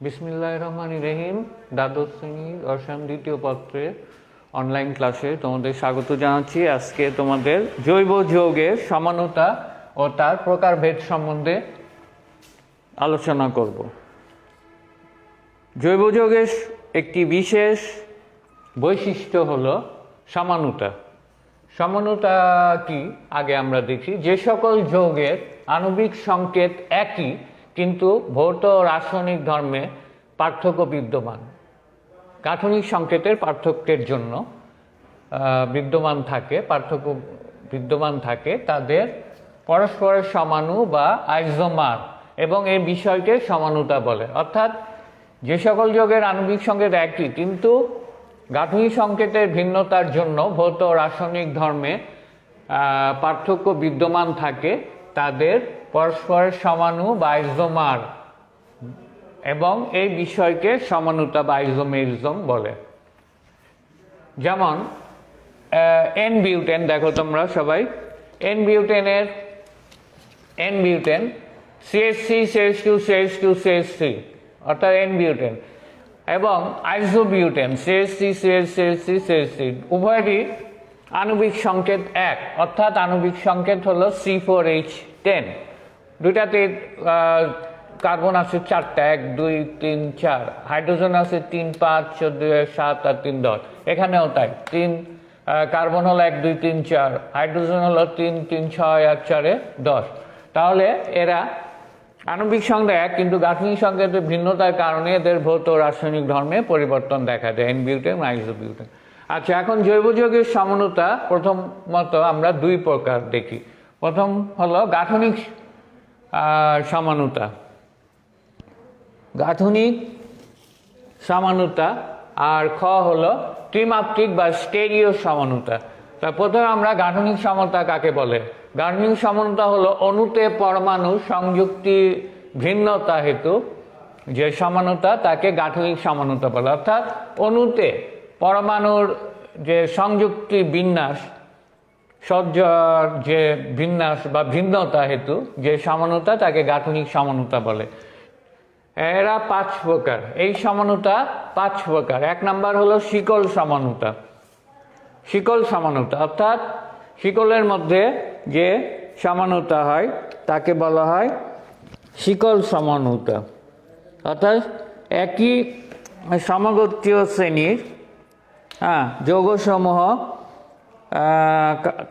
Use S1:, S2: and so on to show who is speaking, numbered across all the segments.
S1: বিসমিল্লাহির রহমানির রহিম। দ্বাদশ শ্রেণীর রসায়ন দ্বিতীয় পত্রের অনলাইন ক্লাসে তোমাদের স্বাগত জানাচ্ছি। আজকে তোমাদের জৈব যৌগের সমানতা ও তার প্রকারভেদ সম্বন্ধে আলোচনা করব। জৈব যৌগের একটি বিশেষ বৈশিষ্ট্য হলো সমানতা। সমানতা কি আগে আমরা দেখি। যে সকল যৌগের আণবিক সংকেত একই কিন্তু ভৌত ও রাসায়নিক ধর্মে পার্থক্য বিদ্যমান, গাঠনিক সংকেতের পার্থক্যের জন্য পার্থক্য বিদ্যমান থাকে, তাদের পরস্পরের সমাণু বা আইসোমার এবং এই বিষয়কে সমানুতা বলে। অর্থাৎ যে সকল যৌগের আণবিক সংকেত একই কিন্তু গাঠনিক সংকেতের ভিন্নতার জন্য ভৌত ও রাসায়নিক ধর্মে পার্থক্য বিদ্যমান থাকে, তাদের পরস্পরের সমাণু বা আইসোমার এবং এই বিষয়কে সমানুতা বা আইসোমেরিজম বলে। যেমন এন বিউটেন, দেখো তোমরা সবাই N butane CH3 CH2 CH2 CH3 অর্থাৎ এন বিউটেন, এবং আইসোবিউটেন CH3 CH3 CH3 উভয়েরই আণবিক সংকেত এক, অর্থাৎ আণবিক সংকেত হলো C4H10। দুইটাতে কার্বন আছে 4টা, 1 2 3 4, হাইড্রোজেন আছে 3 5 14 7 আর 3 10। এখানেও তাই, কার্বন হলো 1 2 3 4, হাইড্রোজেন হলো 3 3 6 আর 4 10। তাহলে এরা আণবিক সংকেত এক কিন্তু গাঠনিক সংকেতের ভিন্নতার কারণে এদের ভৌত রাসায়নিক ধর্মে পরিবর্তন দেখা যায়, এন বিউটেন আইসোবিউটেন। আচ্ছা, এখন জৈব যৌগের সমানতা প্রথমত আমরা দুই প্রকার দেখি। প্রথম হলো গাঠনিক সমানতা, আর খ হলো ত্রিমাত্রিক বা স্টেরিও সমানতা। তা প্রথমে আমরা গাঠনিক সমানতা কাকে বলে? গাঠনিক সমানতা হলো অণুতে পরমাণু সংযুক্তি ভিন্নতা হেতু যে সমানতা তাকে গাঠনিক সমানতা বলে। অর্থাৎ অণুতে পরমাণুর যে সংযুক্তি বিন্যাস, সজ্জার যে বিন্যাস বা ভিন্নতা হেতু যে সমানতা তাকে গাঠনিক সমানতা বলে। এরা 5 প্রকার, এই সমানতা 5 প্রকার। 1 নাম্বার হলো শিকল সমানতা, অর্থাৎ শিকলের মধ্যে যে সমানতা হয় তাকে বলা হয় শিকল সমানতা। অর্থাৎ একই সমগোত্রীয় শ্রেণীর যৌগসমূহ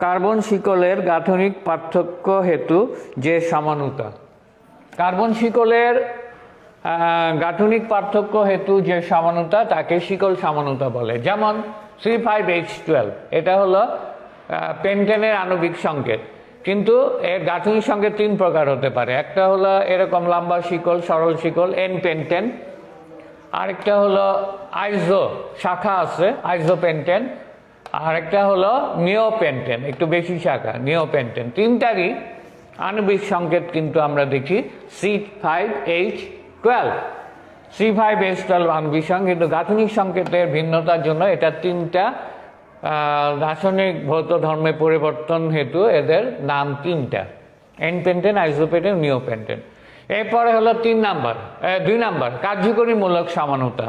S1: কার্বন শিকলের গাঠনিক পার্থক্য হেতু যে সমানতা। কার্বন শিকলের গাঠনিক পার্থক্য হেতু যে সমানতা তাকে শিকল সমানতা বলে। যেমন C5H12, এটা হলো পেন্টেনের আণবিক সংকেত, কিন্তু এর গাঠনিক সংকেত 3 প্রকার হতে পারে। একটা হলো এরকম লম্বা শিকল, সরল শিকল, এন পেন্টেন। আরেকটা হলো আইসো শাখা আছে, আইসোপেন্টেন। আরেকটা হলো নিওপেন্টেন, একটু বেশি শাখা, নিওপেন্টেন। 3টারই আণবিক সংকেত কিন্তু আমরা দেখি C5H12। C5H12 আণবিক সংকেত, কিন্তু গাঠনিক সংকেতের ভিন্নতার জন্য এটা 3টা রাসায়নিক ভৌত ধর্মে পরিবর্তন হেতু এদের নাম 3টা, এন পেন্টেন, আইসোপেন্টেন, নিওপেন্টেন। এরপরে হলো 2 নাম্বার কার্যকরীমূলক সমানতা।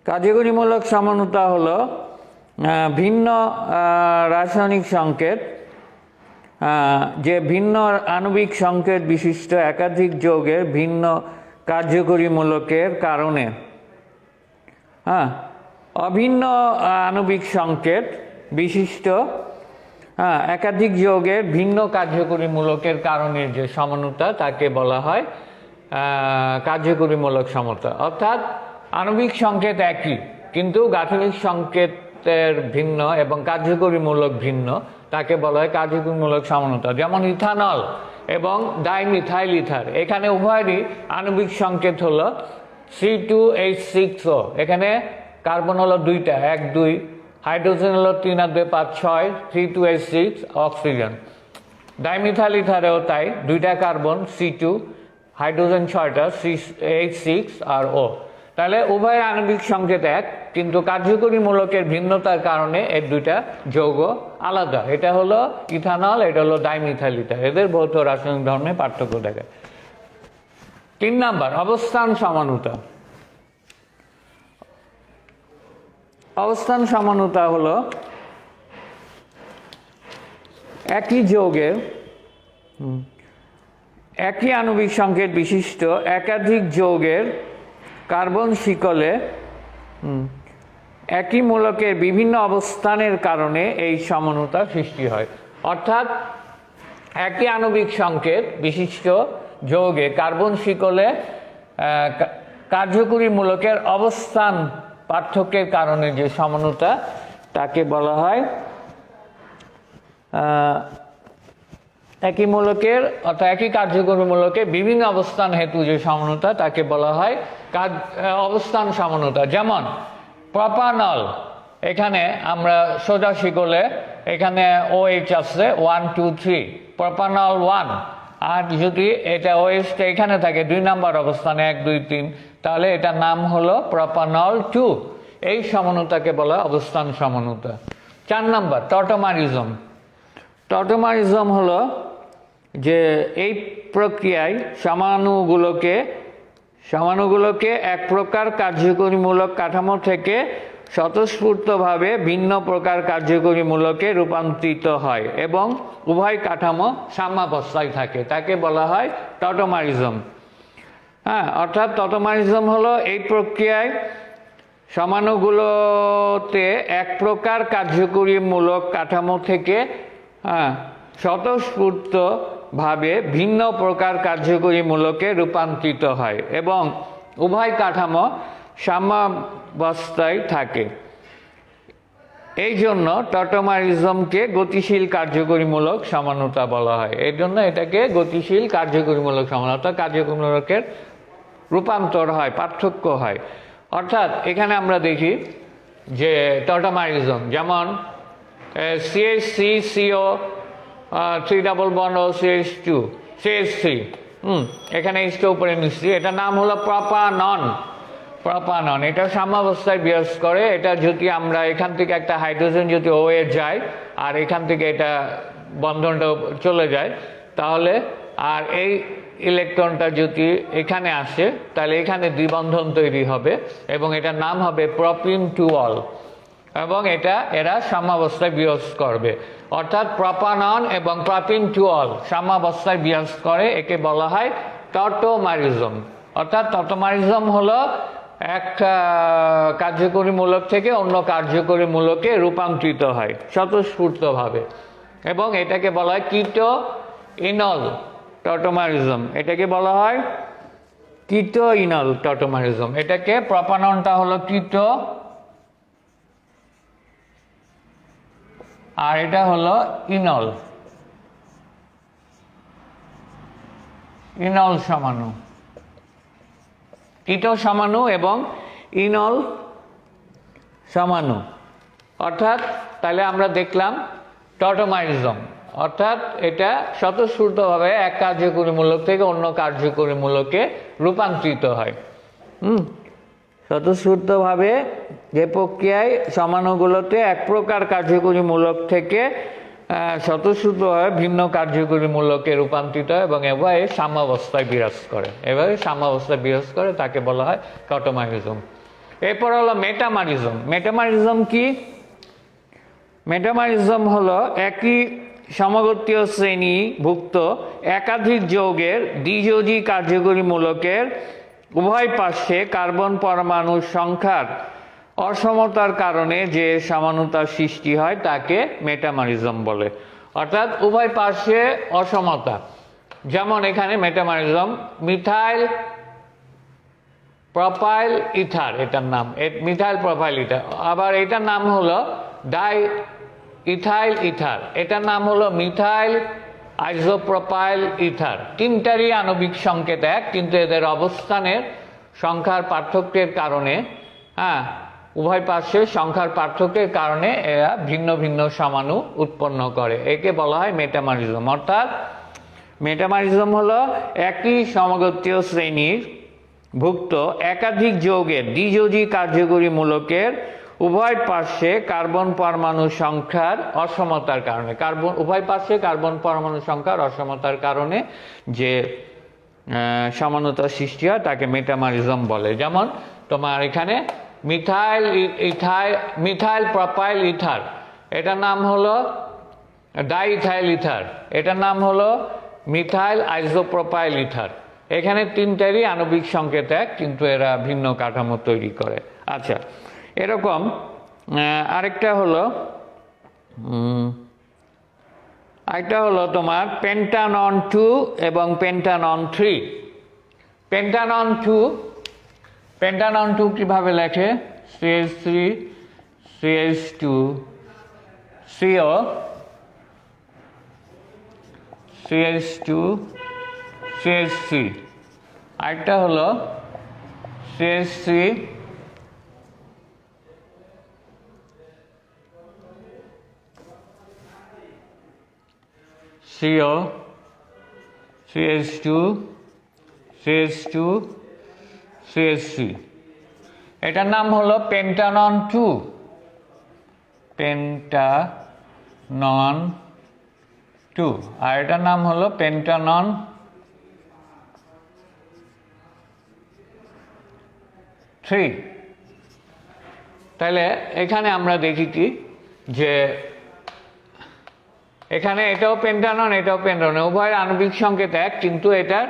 S1: কার্যকরীমূলক সমানতা হলো ভিন্ন রাসায়নিক সংকেত, যে ভিন্ন আণবিক সংকেত বিশিষ্ট একাধিক যৌগের ভিন্ন কার্যকরীমূলকের কারণে অভিন্ন আণবিক সংকেত বিশিষ্ট একাধিক যৌগের ভিন্ন কার্যকরীমূলকের কারণে যে সমানতা তাকে বলা হয় কার্যকরীমূলক সমতা। অর্থাৎ আণবিক সংকেত একই কিন্তু গাঠনিক সংকেতের ভিন্ন এবং কার্যকরীমূলক ভিন্ন, তাকে বলা হয় কার্যকরীমূলক সমানতা। যেমন ইথানল এবং ডাইমিথাইল ইথার, এখানে উভয়েরই আণবিক সংকেত হলো C2H6O। এখানে কার্বন হলো 2টা, 1 2, হাইড্রোজেন হলো 3 আর 2 5 6, C2H6 অক্সিজেন। ডাইমিথাইল ইথারেও তাই, 2টা কার্বন C2, হাইড্রোজেন 6টা H6 আর O। তাহলে উভয়ের আণবিক সংকেত এক কিন্তু কার্যকরীমূলকের ভিন্নতার কারণে এর 2টা যৌগ আলাদা। এটা হলো ইথানল, এটা হলো ডাইমিথাইল ইথার, এদের ভৌত রাসায়নিক ধর্মে পার্থক্য দেখায়। 3 নাম্বার অবস্থান সমানুতা। অবস্থান সমানুতা হলো একই যৌগের একই আণবিক সংকেত বিশিষ্ট একাধিক যৌগের কার্বন শিকলে একই মূলকের বিভিন্ন অবস্থানের কারণে এই সমানুতা সৃষ্টি হয়। অর্থাৎ একই আণবিক সংকেত বিশিষ্ট যৌগে কার্বন শিকলে কার্যকরী মূলকের অবস্থান পার্থক্যের কারণে যে সমানুতা তাকে বলা হয় একই মূলকের অর্থাৎ একই কার্যকরী মূলকের বিভিন্ন অবস্থান হেতু যে সমানুতা তাকে বলা হয় অবস্থান সমানুতা। যেমন প্রপানল, এখানে আমরা সোজা শিকলে এখানে OH আছে 1 2 3 প্রপানল 1, আর যদি এটা OH-টা এখানে থাকে 2 নম্বর অবস্থানে 1 2 3, তাহলে এটার নাম হলো প্রপানল 2। এই সমানুতাকে বলা অবস্থান সমানুতা। 4 নম্বর টটোমারিজম। টটোমারিজম হলো যে এই প্রক্রিয়ায় সমাণুগুলোকে এক প্রকার কার্যকরীমূলক কাঠামো থেকে স্বতঃস্ফূর্তভাবে ভিন্ন প্রকার কার্যকরীমূলকে রূপান্তরিত হয় এবং উভয় কাঠামো সাম্যাবস্থায় থাকে, তাকে বলা হয় টটোমারিজম। অর্থাৎ টটোমারিজম হলো এই প্রক্রিয়ায় সমাণুগুলোতে এক প্রকার কার্যকরীমূলক কাঠামো থেকে স্বতঃস্ফূর্তভাবে ভিন্ন প্রকার কার্যকরীমূলকে রূপান্তরিত হয় এবং উভয় কাঠামো সাম্যাবস্থায় থাকে। এই জন্য টটোমারিজমকে গতিশীল কার্যকরীমূলক সমানুতা বলা হয়। এই জন্য এটাকে গতিশীল কার্যকরীমূলক সমানুতা, কার্যকরীমূলকের রূপান্তর হয়, পার্থক্য হয়। অর্থাৎ এখানে আমরা দেখি যে টটোমারিজম যেমন CH3CO 3 ডাবল বন্ড ও CH2 CH3, এখানে H উপরে নিচ্ছি, এটার নাম হলো প্রপানন। এটা সাম্যাবস্থায় বিরাজ করে। এটা যদি আমরা এখান থেকে একটা হাইড্রোজেন যদি OH যায় আর এখান থেকে এটা বন্ধনটা চলে যায়, তাহলে আর এই ইলেকট্রনটা যদি এখানে আসে তাহলে এখানে দ্বিবন্ধন তৈরি হবে এবং এটার নাম হবে প্রপিন টু অল, এবং এরা সাম্যাবস্থায় বিরাজ করবে। অর্থাৎ প্রপানন এবং প্রপিন টু অল সাম্যাবস্থায় বিরাজ করে, একে বলা হয় টটোমারিজম। অর্থাৎ টটোমারিজম হলো এক কার্যকরী মূলক থেকে অন্য কার্যকরী মূলকে রূপান্তরিত হয় স্বতঃস্ফূর্তভাবে, এবং এটাকে বলা হয় কিটো ইনল টটোমারিজম। এটাকে বলা হয় কিটো ইনল টটোমারিজম। এটাকে প্রপাননটা হলো কিটো আর এটা হলো ইনল সমাণু, কিটো সমাণু এবং ইনল সমাণু। অর্থাৎ তাহলে আমরা দেখলাম টটোমারিজম অর্থাৎ এটা স্বতঃস্ফূর্তভাবে এক কার্যকরী মূলক থেকে অন্য কার্যকরী মূলকে রূপান্তরিত হয়। স্বতঃস্ফূর্তভাবে যে প্রক্রিয়ায় সমাণুগুলোতে এক প্রকার কার্যকরী মূলক থেকে স্বতঃস্ফূর্তভাবে ভিন্ন কার্যকরী মূলকে রূপান্তরিত হয় এবং এভাবে সাম্যাবস্থায় বিরাজ করে, তাকে বলা হয় টটোমারিজম। এরপর হলো মেটামারিজম। মেটামারিজম কি? মেটামারিজম হলো একই সমগোত্রীয় শ্রেণীভুক্ত একাধিক যৌগের দ্বিযোজী কার্যকরী মূলকের উভয় পার্শ্বে কার্বন পরমাণুর সংখ্যার অসমতার কারণে যে সমানুতার সৃষ্টি হয় তাকে মেটামারিজম বলে। অর্থাৎ উভয় পার্শ্বে অসমতা, যেমন এখানে মেটামারিজম মিথাইল প্রোপাইল ইথার, এটার নাম মিথাইল প্রোপাইল ইথার। আবার এটার নাম হলো ডাই ইথাইল ইথার, এটার নাম হলো মিথাইল আইসোপ্রোপাইল ইথার। তিনটারই আণবিক সংকেত এক, কিন্তু এদের অবস্থানের সংখ্যার পার্থক্যের কারণে উভয় পার্শ্বের সংখ্যার পার্থক্যের কারণে এরা ভিন্ন ভিন্ন সমাণু উৎপন্ন করে, একে বলা হয় মেটামারিজম। অর্থাৎ মেটামারিজম হলো একই সমগোত্রীয় শ্রেণীর ভুক্ত একাধিক যৌগের দ্বিযোজী কার্যকরী মূলকের উভয় পার্শ্বে কার্বন পরমাণু সংখ্যার অসমতার কারণে, উভয় পার্শ্বে কার্বন পরমাণু সংখ্যার অসমতার কারণে যে সমানতা সৃষ্টি হয় তাকে মেটামারিজম বলে। যেমন তোমার এখানে মিথাইল প্রপাইল ইথার, এটার নাম হলো ডাইইথাইল ইথার, এটার নাম হলো মিথাইল আইসোপ্রোপাইল ইথার। এখানে তিনটারই আণবিক সংকেত এক, কিন্তু এরা ভিন্ন কাঠামো তৈরি করে। আচ্ছা, এরকম আরেকটা হলো তোমার পেন্টানন 2 এবং পেন্টানন 3। পেন্টানন 2 কিভাবে লেখে? CH3 CH2 CO CH2 CH3, আরেকটা হলো CH3 CO CH2 CH2 CH3, এটার নাম হলো পেন্টানন 2। পেন্টানন 2, আর এটার নাম হলো পেন্টানন 3। তাহলে এখানে আমরা দেখি কি, যে এখানে এটাও পেন্টানন এটাও পেন্টানন, উভয়ের আণবিক সংকেত এক, কিন্তু এটার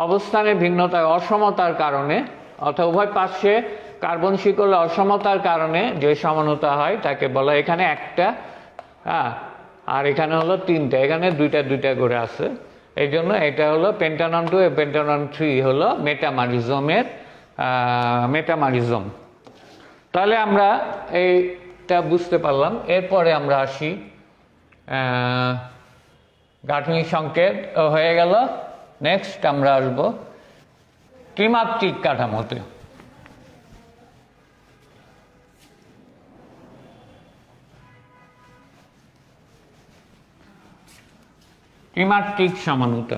S1: অবস্থানের ভিন্নতা অসমতার কারণে, অর্থাৎ উভয় পাশে কার্বন শিকলে অসমতার কারণে যে সমানতা হয় তাকে বলা, এখানে একটা আর এখানে হলো তিনটা, এখানে দুইটা দুইটা করে আছে। এই জন্য এটা হলো পেন্টানন 2 এবং পেন্টানন 3 হলো মেটামারিজম। তাহলে আমরা এইটা বুঝতে পারলাম। এরপরে আমরা আসি গাঠনিক সংকেত হয়ে গেল। নেক্সট আমরা আসব ত্রিমাত্রিক কাঠামোতে। ত্রিমাত্রিক সমানুতা,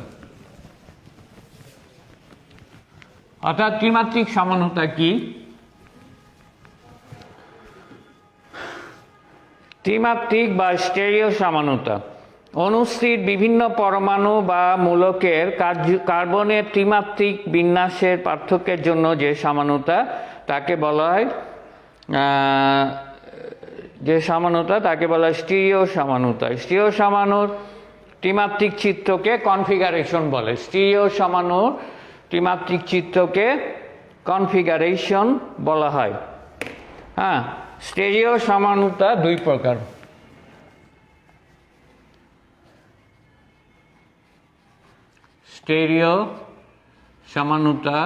S1: অর্থাৎ ত্রিমাত্রিক সমানুতা কি? ত্রিমাত্রিক বা স্টেরিও সমানুতা অনুস্থিত বিভিন্ন পরমাণু বা মূলকের কার্বনের ত্রিমাত্রিক বিন্যাসের পার্থক্যের জন্য যে সমানুতা তাকে বলা হয় স্টিরিও সমানুতা। স্টিরিও সমানুর ত্রিমাত্রিক চিত্রকে কনফিগারেশন বলে। স্টিরিও সমানুর ত্রিমাত্রিক চিত্রকে কনফিগারেশন বলা হয়। স্টেরিও সমানুতা দুই প্রকার। স্টেরিও সমানুতা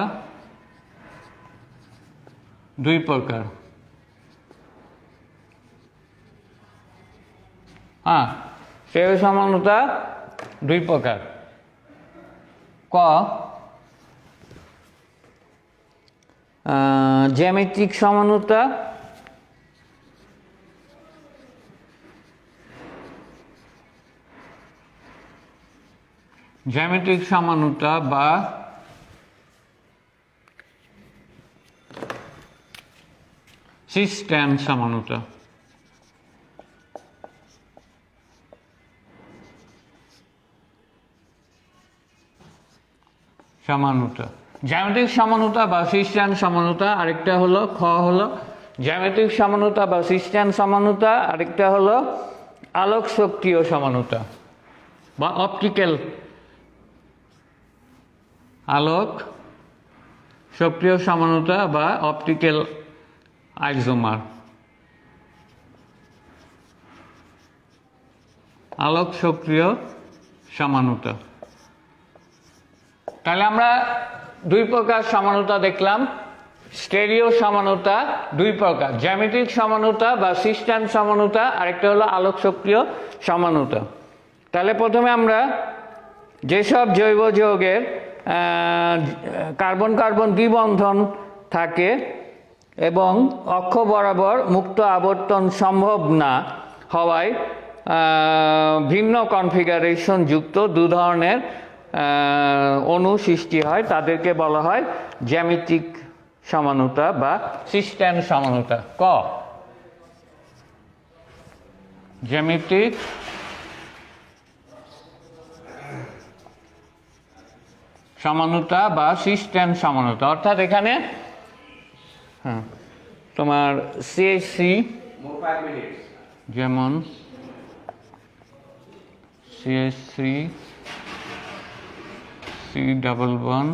S1: দুই প্রকার। স্টেরিও সমানুতা দুই প্রকার। জ্যামিতিক সমানুতা বা সিস্টেম সমানুতা। জ্যামিতিক সমানুতা বা সিস্টেম সমানুতা, আরেকটা হলো জ্যামিতিক সমানুতা বা সিস্টেম সমানুতা, আরেকটা হলো আলোক সক্রিয় সমানুতা বা অপটিক্যাল আলোক সক্রিয় সমানুতা বা অপটিক্যাল আইসোমার। আলোক সক্রিয় সমানুতা। তাহলে আমরা দুই প্রকার সমানুতা দেখলাম। স্টেরিও সমানুতা দুই প্রকার, জ্যামিতিক সমানুতা বা সিস্টেম সমানুতা, আরেকটা হলো আলোক সক্রিয় সমানুতা। তাহলে প্রথমে আমরা যেসব জৈব যৌগের কার্বন কার্বন দ্বিবন্ধন থাকে এবং অক্ষ বরাবর মুক্ত আবর্তন সম্ভব না হওয়ায় ভিন্ন কনফিগারেশন যুক্ত দু ধরনের অণু সৃষ্টি হয়, তাদেরকে বলা হয় জ্যামিতিক সমানুতা বা সিস্টেম সমানুতা। জ্যামিতিক সমানুতা বা সিস টেন সমানুতা, অর্থাৎ এখানে হ্যাঁ তোমার সিএসসি যেমন সিএস3 সি ডাবল ওয়ান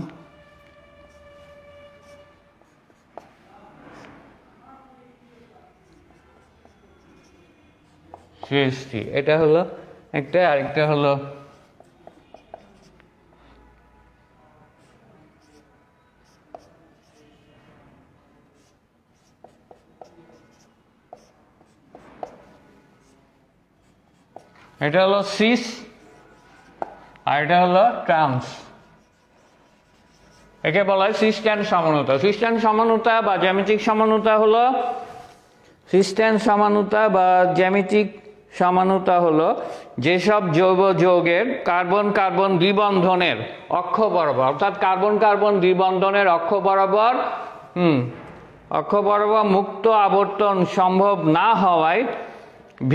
S1: সিএস3, এটা হলো একটা, আরেকটা হলো এটা হলো সিস আর এটা হলো ট্রান্স। একে বলা হয় সিস্টেন সমানুতা। সিস্টেন সমানুতা বা জ্যামিতিক সমানুতা হলো জ্যামিতিক সমানুতা হলো যেসব জৈব যৌগের কার্বন কার্বন দ্বিবন্ধনের অক্ষ বরাবর, অর্থাৎ কার্বন কার্বন দ্বিবন্ধনের অক্ষ বরাবর মুক্ত আবর্তন সম্ভব না হওয়ায়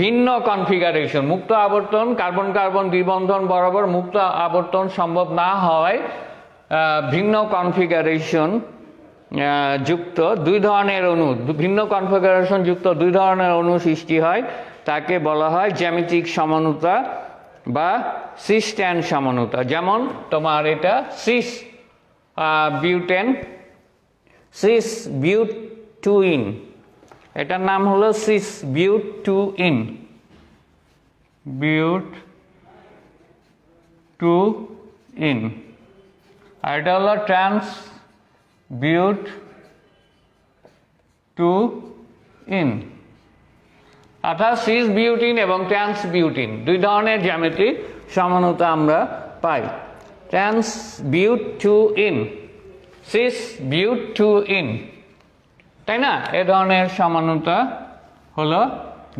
S1: ভিন্ন কনফিগারেশন, মুক্ত আবর্তন কার্বন কার্বন দ্বিবন্ধন বরাবর মুক্ত আবর্তন সম্ভব না হওয়ায় ভিন্ন কনফিগারেশন যুক্ত দুই ধরনের অণু, ভিন্ন কনফিগারেশন যুক্ত দুই ধরনের অণু সৃষ্টি হয়, তাকে বলা হয় জ্যামিতিক সমানুতা বা সিস্টেন সমানুতা। যেমন তোমার এটা সিস বিউট-টুইন, এটার নাম হলো সিস বিউট-টুইন, আর এটা হলো ট্রান্স বিউট-টুইন। অর্থাৎ সিস বিউটিন এবং ট্রান্স বিউটিন দুই ধরনের জ্যামিতিক সমানুতা আমরা পাই। ট্রান্স বিউট-টুইন, সিস বিউট-টুইন, তাই না? এ ধরনের সমানুতা হলো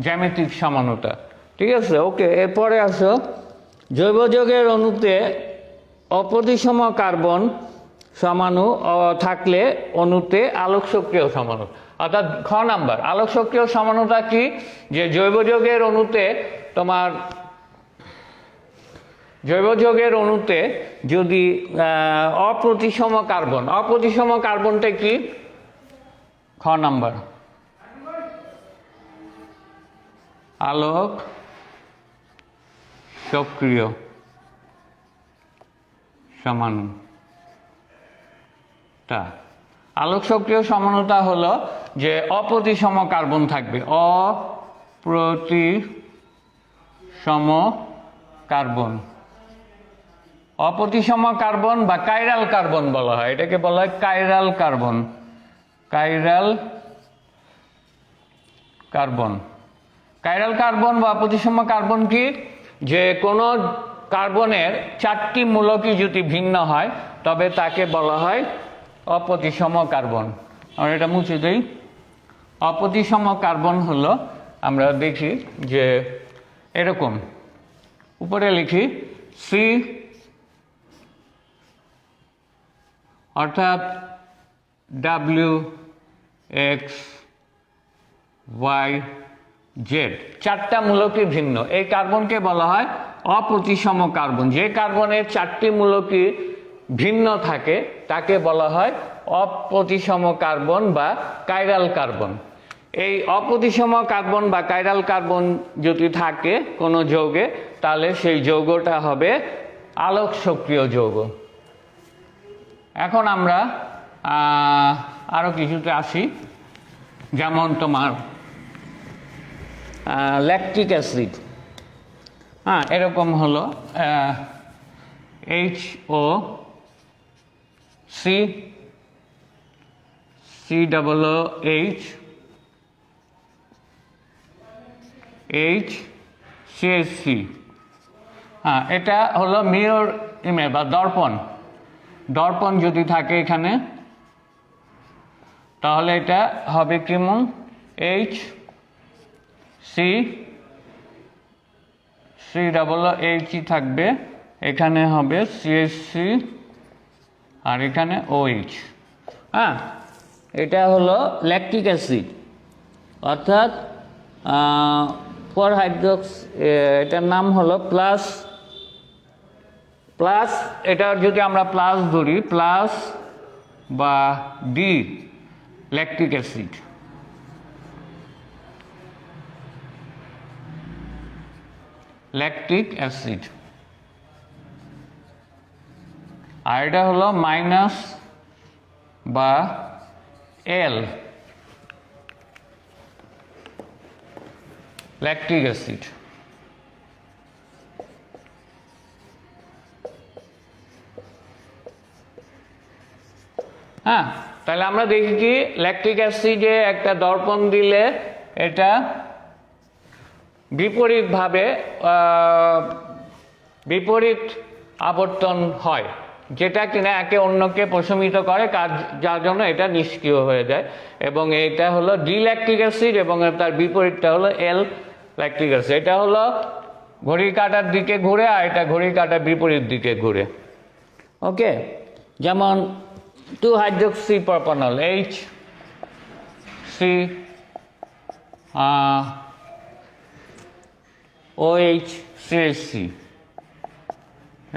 S1: জ্যামিতিক সমানুতা। ঠিক আছে, ওকে। এরপরে আসো, জৈব যৌগের অণুতে অপ্রতিসম কার্বন সমাণু থাকলে অণুতে আলোক সক্রিয় সমাণু, অর্থাৎ খ নাম্বার আলোক সক্রিয় সমানুতা কি? যে জৈব যৌগের অণুতে যদি অপ্রতিসম কার্বনটা কি? খ নাম্বার আলোক সক্রিয় সমানুতা। আলোক সক্রিয় সমানুতা হলো যে অপ্রতিসম কার্বন থাকবে, অপ্রতিসম কার্বন বা কাইরাল কার্বন বলা হয়, এটাকে বলা হয় কাইরাল কার্বন বা অপ্রতিসম কার্বন কি? যে কোনো কার্বনের চারটি মূলকই যদি ভিন্ন হয় তবে তাকে বলা হয় অপ্রতিসম কার্বন। আমরা এটা মুছে দিই। অপ্রতিসম কার্বন হলো, আমরা দেখি যে এরকম, উপরে লিখি সি, অর্থাৎ WXYZ, চারটা মূলকই ভিন্ন। এই কার্বনকে বলা হয় অপ্রতিসম কার্বন। যে কার্বনের চারটি মূলকই ভিন্ন থাকে তাকে বলা হয় অপ্রতিসম কার্বন বা কাইরাল কার্বন। এই অপ্রতিসম কার্বন বা কাইরাল কার্বন যদি থাকে কোনো যৌগে, তাহলে সেই যৌগটা হবে আলোক সক্রিয় যৌগ। এখন আমরা আরো কিছুতে আসি, যেমন তোমার ল্যাকটিক অ্যাসিড, এরকম হলো HCOC, এটা হলো মিরর ইমেজ বা দর্পণ যদি থাকে এখানে, তাহলে এটা হবে কেমন? HCOH থাকবে, এখানে হবে CH3 আর এখানে OH। এটা হলো ল্যাকটিক অ্যাসিড, অর্থাৎ এটার নাম হলো প্লাস প্লাস, এটা যদি আমরা প্লাস ধরি, প্লাস বা D lactic acid, lactic acid, আর এটা হলো মাইনাস বা এল ল্যাকটিক অ্যাসিড। হ্যাঁ, তাহলে আমরা দেখি কি ল্যাকটিক অ্যাসিডে একটা দর্পণ দিলে এটা বিপরীতভাবে বিপরীত আবর্তন হয়, যেটা কিনা একে অন্যকে প্রশমিত করে, যার জন্য এটা নিষ্ক্রিয় হয়ে যায়। এবং এটা হলো ডি ল্যাকটিক অ্যাসিড এবং তার বিপরীতটা হলো এল ল্যাকটিক অ্যাসিড। এটা হলো ঘড়ির কাঁটার দিকে ঘুরে আর এটা ঘড়ির কাঁটার বিপরীত দিকে ঘুরে। ওকে, যেমন 2-hydroxypropanol HC OH CH3,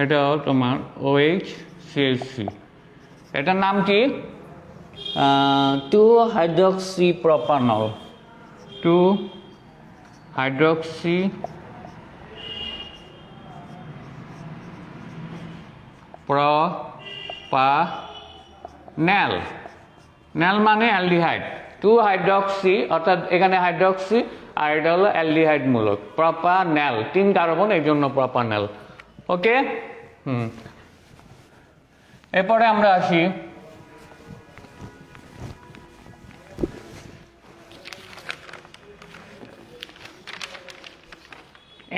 S1: এটা তোমার OH CH3, এটার নাম কি 2-hydroxypropanol, 2-hydroxypropanol, ন্যাল মানে অ্যালডিহাইড, 2-hydroxy অর্থাৎ এখানে হাইড্রক্সি আর এটা হলো অ্যালডিহাইড মূলক, প্রপানেল, 3 কার্বন, এই জন্য প্রপানেল। ওকে, এরপরে আমরা আসি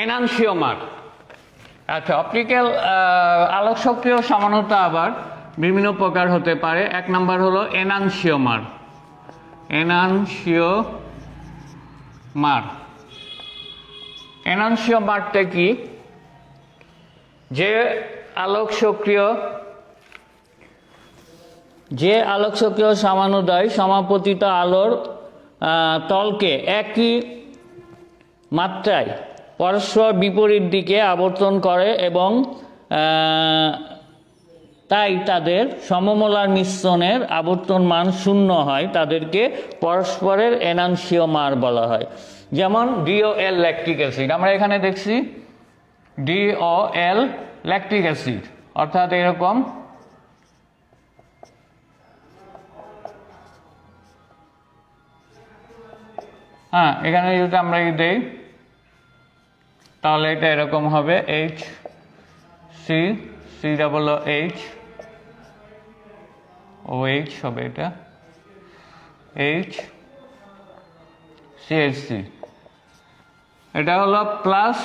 S1: এনানসিওমার। আচ্ছা, অপটিক্যাল আলোক সক্রিয় সমানতা আবার বিভিন্ন প্রকার হতে পারে। 1 নাম্বার হলো এনানসিওমার। এনানসিওমারটা কি? যে আলোক সক্রিয় সমানুদয় সমাপতিত আলোর তলকে একই মাত্রায় পরস্পর বিপরীত দিকে আবর্তন করে এবং তাই তাদের সমমোলার মিশ্রণের আবর্তন মান 0 হয়, তাদেরকে পরস্পরের এনানসিওমার বলা হয়। যেমন DOL ল্যাকটিক অ্যাসিড, আমরা এখানে দেখছি DOL ল্যাকটিক অ্যাসিড, অর্থাৎ এরকম হ্যাঁ, এখানে যদি আমরা দেই তাহলে এটা এরকম হবে HCCOOH OH হবে, এটা HCHC, এটা হলো প্লাস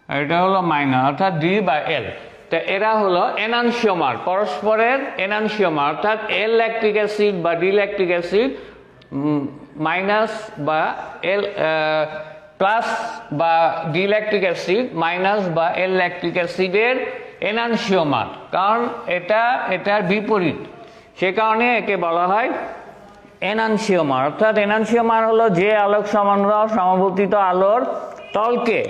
S1: আর এটা হলো মাইনাস, অর্থাৎ D/L। তো এরা হলো এনানসিওমার, পরস্পরের এনানসিওমার, অর্থাৎ L ল্যাকটিক অ্যাসিড বা D ল্যাকটিক অ্যাসিড মাইনাস বা L প্লাস বা ডি ল্যাকটিক অ্যাসিড মাইনাস বা এল ল্যাকটিক অ্যাসিডের এনানসিওমার, কারণ এটার বিপরীত, সে কারণে একে বলা হয় এনানসিওমার। অর্থাৎ এনানসিওমার হলো যে আলোক সমাপতিত আলোর তলকে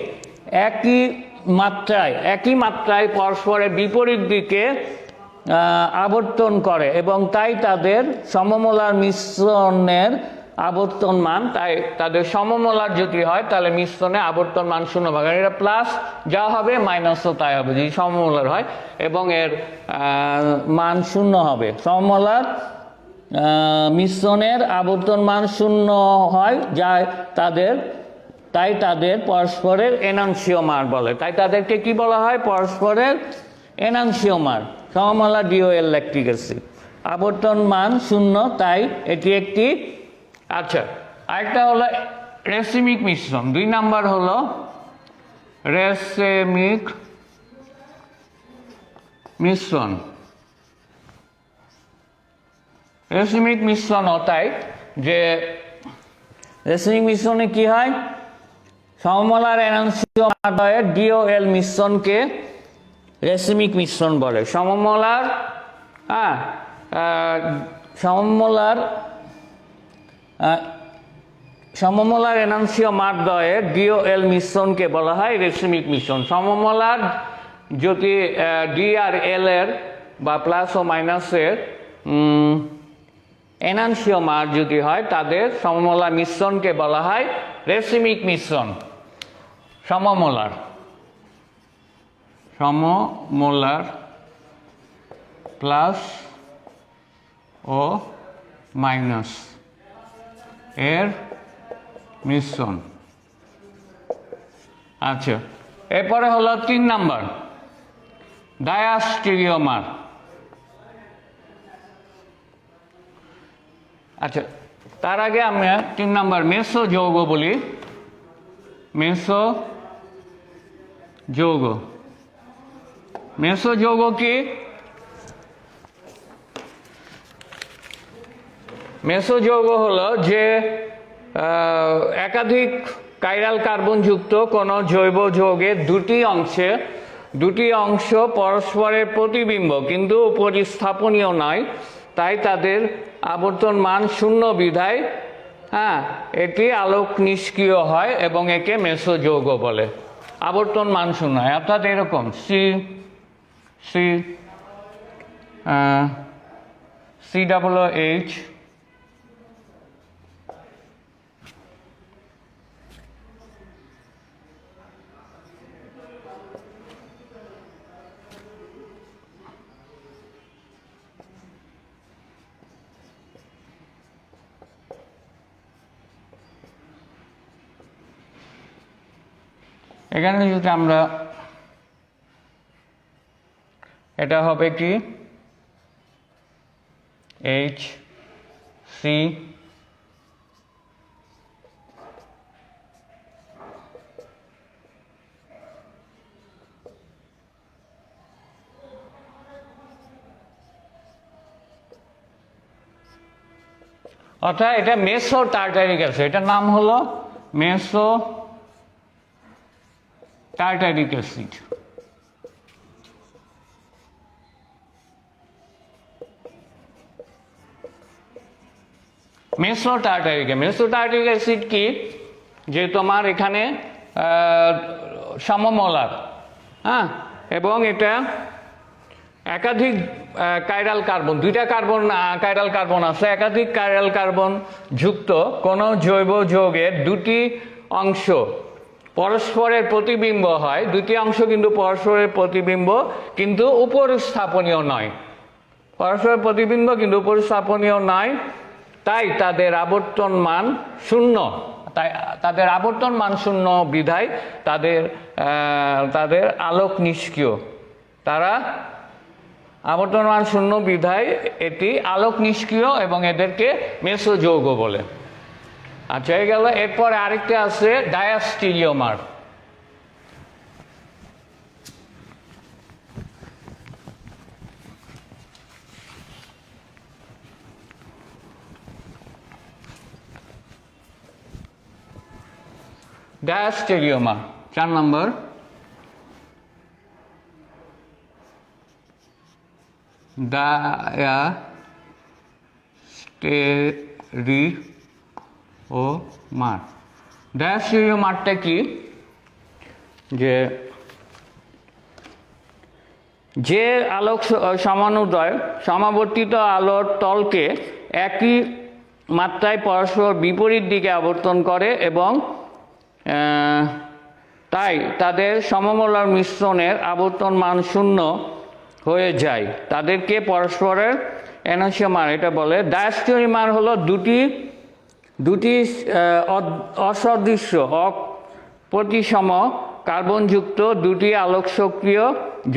S1: একই মাত্রায় পরস্পরের বিপরীত দিকে আবর্তন করে এবং তাই তাদের সমমোলার মিশ্রণের আবর্তন মান, তাই তাদের সমমোলার যদি হয় তাহলে মিশ্রণে আবর্তন মান 0 ভাগ, এটা প্লাস যা হবে মাইনাসও তাই হবে যদি সমমোলার হয়, এবং এর মান 0 হবে। সমমোলার মিশ্রণের আবর্তন মান 0 হয়, তাই তাদের পরস্পরের এনানসিওমার বলে। তাই তাদেরকে কি বলা হয়? পরস্পরের এনানসিওমার। সমমোলার DOL ল্যাকটিক অ্যাসিড, আবর্তন মান 0, তাই এটি একটি। আচ্ছা, আরেকটা হলো রেসিমিক মিশ্রণ। 2 নাম্বার হলো রেসিমিক মিশ্রণ। রেসিমিক মিশ্রণ তাই যে রেসিমিক মিশ্রণে কি হয়? সমমোলার এনানসিওমার DOL মিশ্রণকে রেসিমিক মিশ্রণ বলে। সমমোলার এনানসিওমার দ্বয়ের DOL মিশ্রণকে বলা হয় রেসিমিক মিশ্রণ। সমমোলার যদি ডি আর এল এর বা প্লাস ও মাইনাসের এনানসিওমার যদি হয় তাদের সমমোলার মিশ্রণকে বলা হয় রেসিমিক মিশ্রণ। সমমোলার প্লাস ও মাইনাস এর মিশ্রণ। আচ্ছা, এরপরে হলো 3 নাম্বার ডায়াস্টেরিওমার। আচ্ছা, তার আগে আমরা 3 নাম্বার মেসো যৌগ বলি। মেসো যৌগ কি? মেসো যৌগ হলো যে একাধিক কাইরাল কার্বন যুক্ত কোন জৈব যৌগের দুটি অংশ পরস্পরের প্রতিবিম্ব কিন্তু উপরিস্থাপনীয় নয়, তাই তাদের আবর্তন মান শূন্য বিধায় এটি আলোক নিষ্ক্রিয় হয় এবং একে মেসো যৌগ বলে। আবর্তন মান শূন্য, অর্থাৎ এরকম COOH এখানে যদি আমরা এটা হবে কি HC অর্থাৎ এটা মেসো টার্টারিক অ্যাসিড, এটার নাম হলো মেসো টার্টারিক অ্যাসিড। মেসো টার্টারিক অ্যাসিড কি? যে তোমার এখানে সমমোলার, এবং এটা একাধিক কাইরাল কার্বন, দুইটা কাইরাল কার্বন আছে, একাধিক কাইরাল কার্বন যুক্ত কোন জৈব যৌগের দুটি অংশ পরস্পরের প্রতিবিম্ব হয়, দুটি অংশ কিন্তু পরস্পরের প্রতিবিম্ব কিন্তু উপস্থাপনীয় নয়, পরস্পরের প্রতিবিম্ব কিন্তু উপস্থাপনীয় নয়, তাই তাদের আবর্তন মান শূন্য। বিধায় তাদের আলোক নিষ্ক্রিয়, তারা আবর্তন মান শূন্য বিধায় এটি আলোক নিষ্ক্রিয় এবং এদেরকে মেসো যৌগ বলে। আচ্ছা, হয়ে গেল। এরপরে আরেকটা আছে ডায়াস্টেরিওমার। ডায়াস্টেরিওমা 4 নম্বর। ডায়াস্টেরিওমারটা কি? যে আলোক সমানুদয় সমাবর্তিত আলোর তলকে একই মাত্রায় পরস্পর বিপরীত দিকে আবর্তন করে এবং তাই তাদের সমমোলার মিশ্রণের আবর্তন মান শূন্য হয়ে যায়, তাদেরকে পরস্পরের এনানসিওমার এটা বলে। ডায়াস্টেরিওমার হলো দুটি অসদৃশ্য অপ্রতিসম কার্বনযুক্ত দুটি আলোক সক্রিয়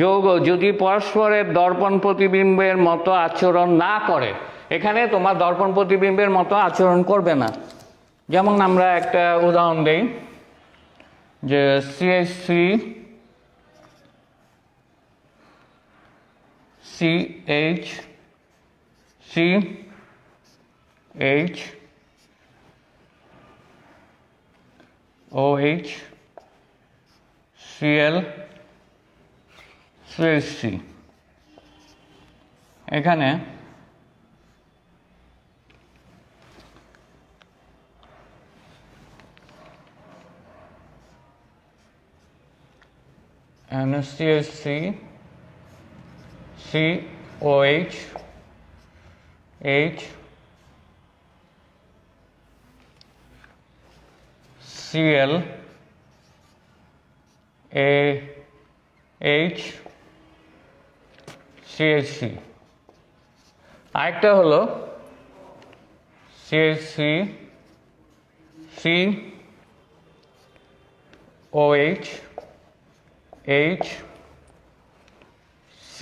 S1: যৌগ যদি পরস্পরের দর্পণ প্রতিবিম্বের মতো আচরণ না করে, এখানে তোমার দর্পণ প্রতিবিম্বের মতো আচরণ করবে না। যেমন আমরা একটা উদাহরণ দেই, যে CH3CH OH CL3, এখানে NaCH3 COH H Cl AH CH3 আরেকটা হলো CH3 COH H C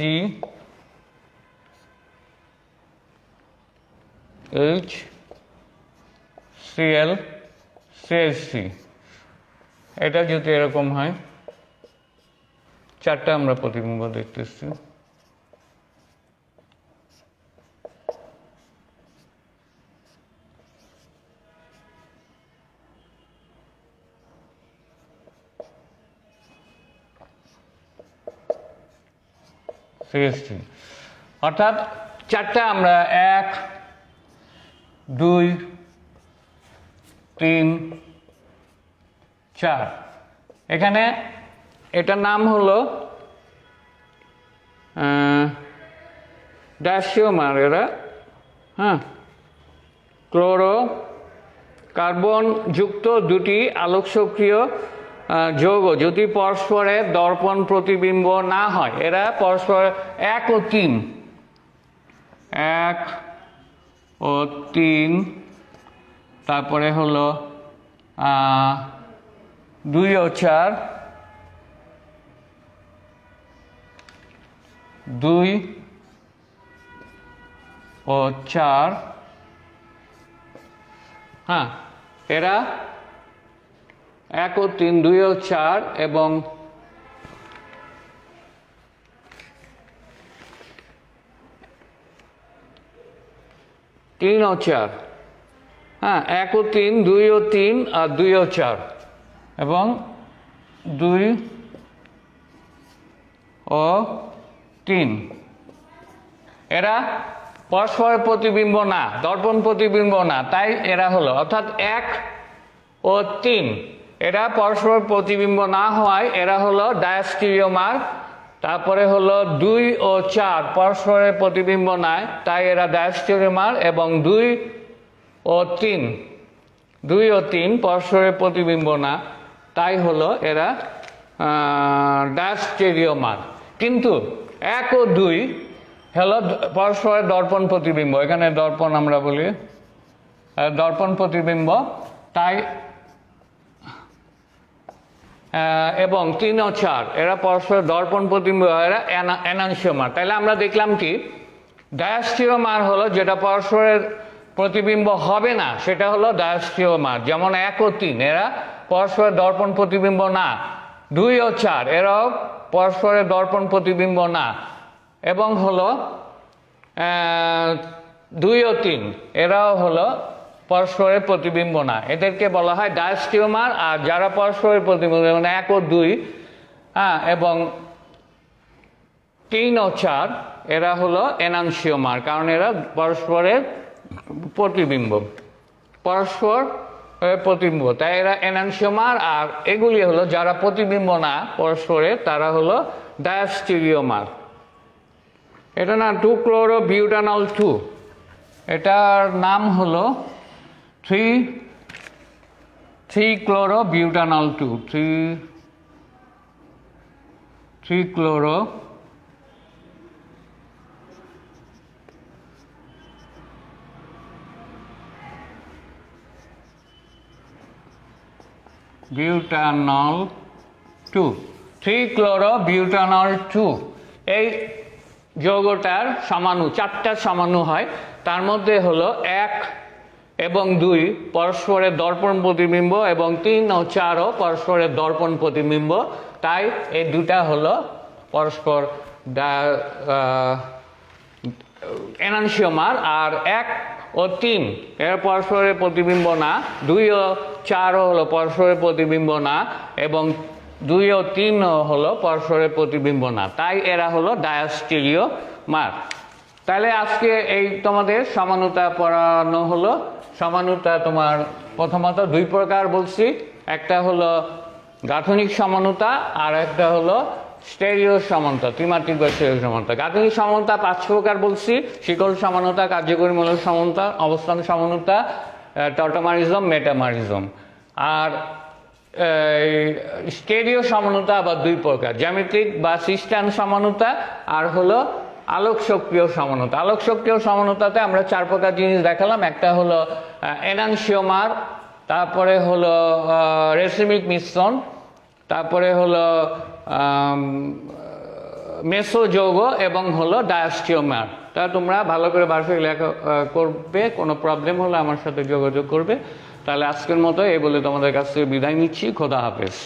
S1: H Cl CH3 এটা যদি এরকম হয়, চারটা আমরা প্রতিবিম্ব দেখতেছি। CH3 অর্থাৎ চারটা আমরা 1 2 3 4 এখানে এটার নাম হলো ডায়াস্টিওমার। এরা ক্লোরো কার্বন যুক্ত দুটি আলোক সক্রিয় যৌগ যদি পরস্পরের দর্পণ প্রতিবিম্ব না হয়, এরা পরস্পর 1 ও 3 1 ও 3, তারপরে হলো 2 ও 4 2 ও 4 এরা 1 ও 3 2 ও 4 এবং 3 ও 4 1 ও 3 2 ও 3 আর 2 ও 4 এবং 2 ও 3 এরা পরস্পরের প্রতিবিম্ব না, দর্পণ প্রতিবিম্ব না, তাই এরা হলো অর্থাৎ 1 ও 3 এরা পরস্পর প্রতিবিম্ব না হওয়ায় এরা হলো ডায়াস্টিরিওমার। তারপরে হলো 2 ও 4 পরস্পরের প্রতিবিম্ব নাই, তাই এরা ডায়াস্টিরিওমার। এবং 2 ও 3 পরস্পরের প্রতিবিম্ব না, তাই হলো এরা ডায়াস্টেরিওমার। কিন্তু 1 ও 2 হলো পরস্পরের দর্পণ প্রতিবিম্ব, এখানে দর্পণ আমরা বলি দর্পণ প্রতিবিম্ব, তাই এবং 3 ও 4 এরা পরস্পরের দর্পণ প্রতিবিম্ব, এরা এনানসিওমার। তাহলে আমরা দেখলাম কি, ডায়াস্টিওমার হলো যেটা পরস্পরের প্রতিবিম্ব হবে না, সেটা হলো ডায়াস্টিওমার। যেমন 1 ও 3 এরা পরস্পরের দর্পণ প্রতিবিম্ব না, 2 ও 4 এরাও পরস্পরের দর্পণ প্রতিবিম্ব না, এবং হলো 2 ও 3 এরাও হলো পরস্পরের প্রতিবিম্ব না, এদেরকে বলা হয় ডায়াস্টিওমার। আর যারা পরস্পরের প্রতিবিম্ব, মানে 1 ও 2 এবং 3 ও 4 এরা হলো এনানসিওমার, কারণ এরা পরস্পরের প্রতিবিম্ব, তাই এরা এনানসিওমার। আর এগুলি হলো যারা প্রতিবিম্ব না পরস্পরের, তারা হলো ডায়াস্টিরিওমার। এটা না 2-chloro-butanol 2, এটার নাম হলো 3-chloro-butanol 2, 3-chloro butanol 2, 3-chloro-butanol 2। এই যৌগটার সমাণু 4টা সমাণু হয়, তার মধ্যে হলো 1 এবং 2 পরস্পরের দর্পণ প্রতিবিম্ব এবং 3 ও 4ও পরস্পরের দর্পণ প্রতিবিম্ব, তাই এই দুটা হলো পরস্পর এনানসিওমার। আর 1 ও 3 এর পরস্পরের প্রতিবিম্ব না, 2 ও 4ও হলো পরস্পরের প্রতিবিম্ব না, এবং 2 ও 3ও হলো পরস্পরের প্রতিবিম্ব না, তাই এরা হলো ডায়াস্টেরিওমার। তাহলে আজকে এই তোমাদের সমানুতা পড়ানো হলো। সমানুতা তোমার প্রথমত 2 প্রকার বলছি, একটা হলো গাঠনিক সমানুতা আর একটা হলো স্টেরিও সমতা, ত্রিমাত্রিক বা স্টেরিও সমতা। গাঠনিক সমতা 5 প্রকার বলছি: শিকল সমানতা, কার্যকরী মূলক সমতা, অবস্থান সমানতা, টটোমারিজম, মেটামারিজম। আর স্টেরিও সমানতা আবার 2 প্রকার: জ্যামিতিক বা সিস্টান সমানতা, আর হলো আলোক সক্রিয় সমানতা। আলোক সক্রিয় সমানতাতে আমরা 4 প্রকার জিনিস দেখালাম। একটা হলো এনানসিওমার, তারপরে হলো রেসিমিক মিশ্রণ, তারপরে হলো মেসোযৌগ এবং হলো ডায়াস্টিওমার। তা তোমরা ভালো করে বাসায় লেখা করবে, কোনো প্রবলেম হলে আমার সাথে যোগাযোগ করবে। তাহলে আজকের মতো এই বলে তোমাদের কাছ থেকে বিদায় নিচ্ছি। খোদা হাফেজ।